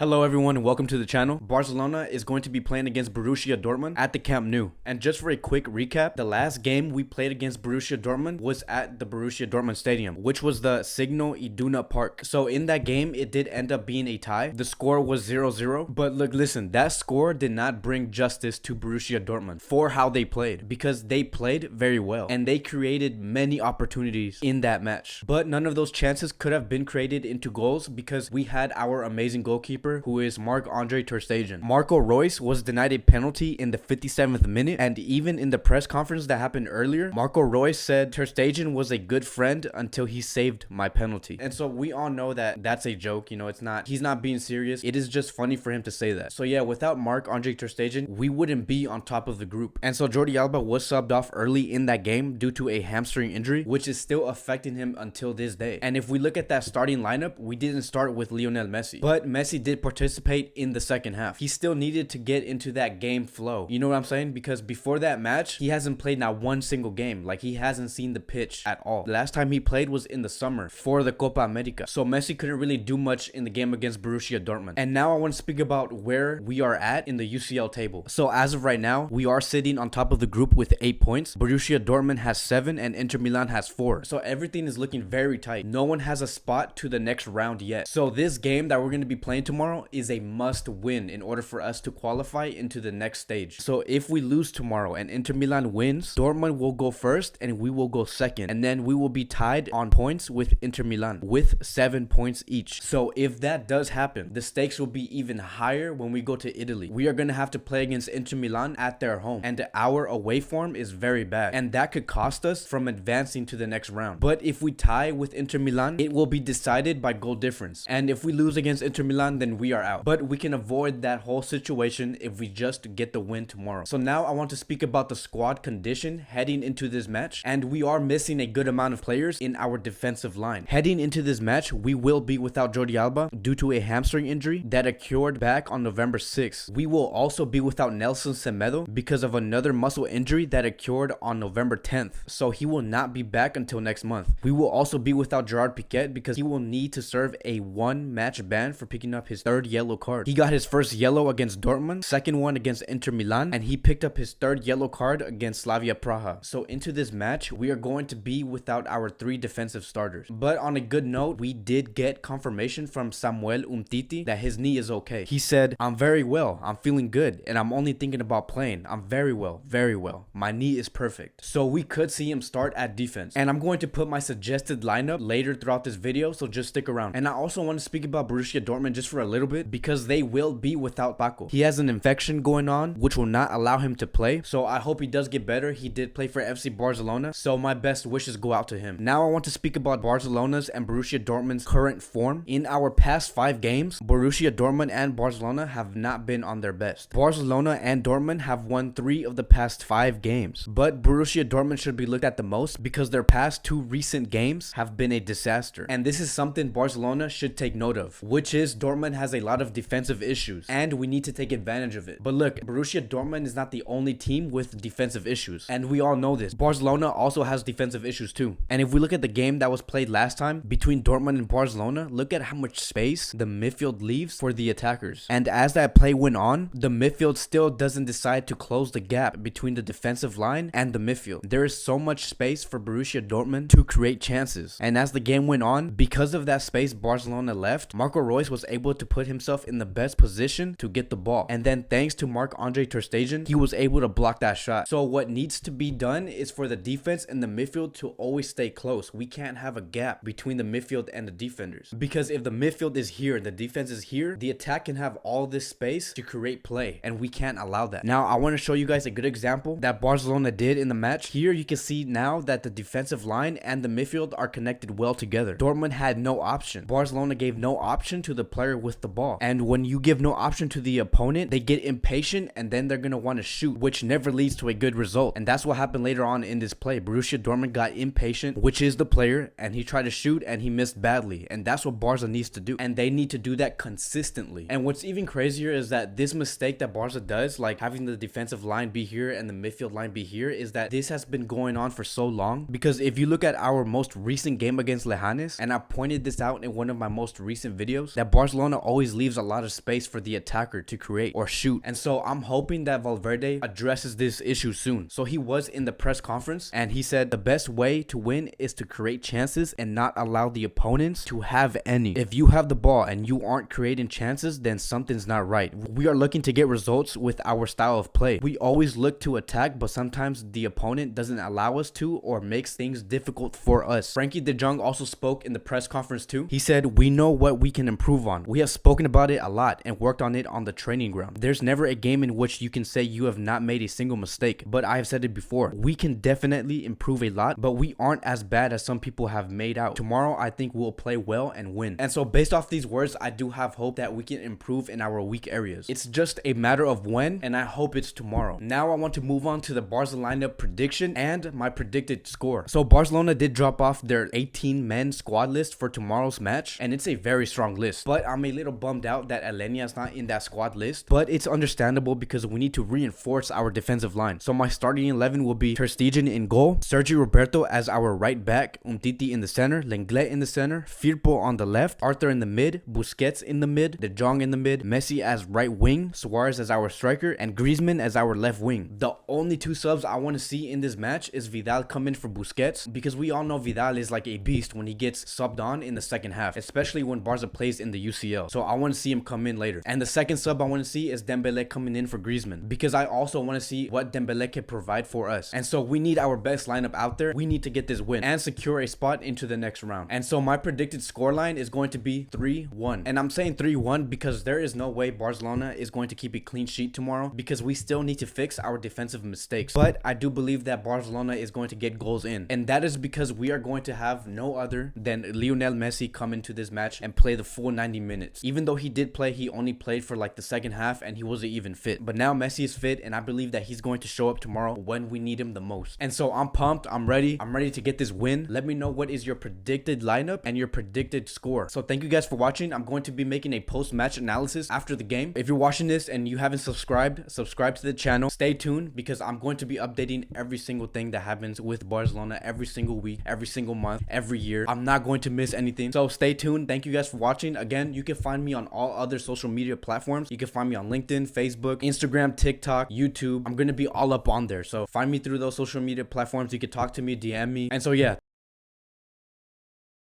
Hello everyone and welcome to the channel. Barcelona is going to be playing against Borussia Dortmund at the Camp Nou. And just for a quick recap, the last game we played against Borussia Dortmund was at the Borussia Dortmund Stadium, which was the Signal Iduna Park. So in that game, it did end up being a tie. The score was 0-0. But look, listen, that score did not bring justice to Borussia Dortmund for how they played, because they played very well and they created many opportunities in that match. But none of those chances could have been created into goals because we had our amazing goalkeeper, who is Marc-Andre ter Stegen. Marco Reus was denied a penalty in the 57th minute, and even in the press conference that happened earlier, Marco Reus said ter Stegen was a good friend until he saved my penalty. And so we all know that that's a joke, he's not being serious. It is just funny for him to say that. So yeah, without Marc-Andre ter Stegen, we wouldn't be on top of the group. And so Jordi Alba was subbed off early in that game due to a hamstring injury, which is still affecting him until this day. And if we look at that starting lineup, we didn't start with Lionel Messi, but Messi did participate in the second half. He still needed to get into that game flow. You know what I'm saying? Because before that match, he hasn't played not one single game. Like, he hasn't seen the pitch at all. The last time he played was in the summer for the Copa America. So Messi couldn't really do much in the game against Borussia Dortmund. And now I want to speak about where we are at in the UCL table. So as of right now, we are sitting on top of the group with 8 points. Borussia Dortmund has 7 and Inter Milan has 4. So everything is looking very tight. No one has a spot to the next round yet. So this game that we're going to be playing tomorrow is a must win in order for us to qualify into the next stage. So if we lose tomorrow and Inter Milan wins, Dortmund will go first and we will go second, and then we will be tied on points with Inter Milan with 7 points each. So if that does happen, the stakes will be even higher when we go to Italy. We are going to have to play against Inter Milan at their home, and our away form is very bad, and that could cost us from advancing to the next round. But if we tie with Inter Milan, it will be decided by goal difference, and if we lose against Inter Milan, then we are out. But we can avoid that whole situation if we just get the win tomorrow. So now I want to speak about the squad condition heading into this match, and we are missing a good amount of players in our defensive line. Heading into this match, we will be without Jordi Alba due to a hamstring injury that occurred back on November 6th. We will also be without Nelson Semedo because of another muscle injury that occurred on November 10th. So he will not be back until next month. We will also be without Gerard Piqué because he will need to serve a 1-match ban for picking up his 3rd yellow card. He got his first yellow against Dortmund, second one against Inter Milan, and he picked up his 3rd yellow card against Slavia Praha. So into this match, we are going to be without our 3 defensive starters. But on a good note, we did get confirmation from Samuel Umtiti that his knee is okay. He said, "I'm very well, I'm feeling good, and I'm only thinking about playing. I'm very well, very well. My knee is perfect." So we could see him start at defense. And I'm going to put my suggested lineup later throughout this video, so just stick around. And I also want to speak about Borussia Dortmund just for a little bit, because they will be without Paco. He has an infection going on, which will not allow him to play. So I hope he does get better. He did play for FC Barcelona, so my best wishes go out to him. Now I want to speak about Barcelona's and Borussia Dortmund's current form. In our past 5 games, Borussia Dortmund and Barcelona have not been on their best. Barcelona and Dortmund have won 3 of the past 5 games, but Borussia Dortmund should be looked at the most because their past 2 recent games have been a disaster. And this is something Barcelona should take note of, which is Dortmund has a lot of defensive issues, and we need to take advantage of it. But look, Borussia Dortmund is not the only team with defensive issues, and we all know this. Barcelona also has defensive issues too. And if we look at the game that was played last time between Dortmund and Barcelona, look at how much space the midfield leaves for the attackers. And as that play went on, the midfield still doesn't decide to close the gap between the defensive line and the midfield. There is so much space for Borussia Dortmund to create chances. And as the game went on, because of that space Barcelona left, Marco Reus was able to put himself in the best position to get the ball. And then thanks to Marc-Andre ter Stegen, he was able to block that shot. So what needs to be done is for the defense and the midfield to always stay close. We can't have a gap between the midfield and the defenders, because if the midfield is here and the defense is here, the attack can have all this space to create play, and we can't allow that. Now I want to show you guys a good example that Barcelona did in the match. Here you can see now that the defensive line and the midfield are connected well together. Dortmund had no option. Barcelona gave no option to the player with the ball, and when you give no option to the opponent, they get impatient and then they're going to want to shoot, which never leads to a good result. And that's what happened later on in this play. Borussia Dortmund got impatient, which is the player, and he tried to shoot and he missed badly. And that's what Barca needs to do, and they need to do that consistently. And what's even crazier is that this mistake that Barca does, like having the defensive line be here and the midfield line be here, is that this has been going on for so long. Because if you look at our most recent game against LEGANES, and I pointed this out in one of my most recent videos, that Barcelona always leaves a lot of space for the attacker to create or shoot. And so I'm hoping that Valverde addresses this issue soon. So he was in the press conference and he said the best way to win is to create chances and not allow the opponents to have any. If you have the ball and you aren't creating chances, then something's not right. We are looking to get results with our style of play. We always look to attack, but sometimes the opponent doesn't allow us to or makes things difficult for us. Frankie de Jong also spoke in the press conference too. He said, "We know what we can improve on. We have spoken about it a lot and worked on it on the training ground. There's never a game in which you can say you have not made a single mistake, but I have said it before. We can definitely improve a lot, but we aren't as bad as some people have made out. Tomorrow, I think we'll play well and win." And so based off these words, I do have hope that we can improve in our weak areas. It's just a matter of when, and I hope it's tomorrow. Now I want to move on to the Barca lineup prediction and my predicted score. So Barcelona did drop off their 18-man squad list for tomorrow's match, and it's a very strong list. But I'm a little bummed out that Alenia is not in that squad list, but it's understandable because we need to reinforce our defensive line. So my starting 11 will be Ter Stegen in goal, Sergio Roberto as our right back, Umtiti in the center, Lenglet in the center, Firpo on the left, Arthur in the mid, Busquets in the mid, De Jong in the mid, Messi as right wing, Suarez as our striker, and Griezmann as our left wing. The only two subs I want to see in this match is Vidal come in for Busquets, because we all know Vidal is like a beast when he gets subbed on in the second half, especially when Barca plays in the UCL. So I want to see him come in later. And the second sub I want to see is Dembele coming in for Griezmann, because I also want to see what Dembele can provide for us. And so we need our best lineup out there. We need to get this win and secure a spot into the next round. And so my predicted scoreline is going to be 3-1. And I'm saying 3-1 because there is no way Barcelona is going to keep a clean sheet tomorrow, because we still need to fix our defensive mistakes. But I do believe that Barcelona is going to get goals in, and that is because we are going to have no other than Lionel Messi come into this match and play the full 90 minutes. Even though he did play, he only played for like the second half and he wasn't even fit. But now Messi is fit, and I believe that he's going to show up tomorrow when we need him the most. And so I'm pumped. I'm ready to get this win. Let me know what is your predicted lineup and your predicted score. So thank you guys for watching. I'm going to be making a post-match analysis after the game. If you're watching this and you haven't subscribed, subscribe to the channel. Stay tuned, because I'm going to be updating every single thing that happens with Barcelona every single week, every single month, every year. I'm not going to miss anything. So stay tuned. Thank you guys for watching. Again, you can find me on all other social media platforms. You can find me on LinkedIn, Facebook, Instagram, TikTok, YouTube. I'm going to be all up on there. So find me through those social media platforms. You can talk to me, DM me. And so yeah,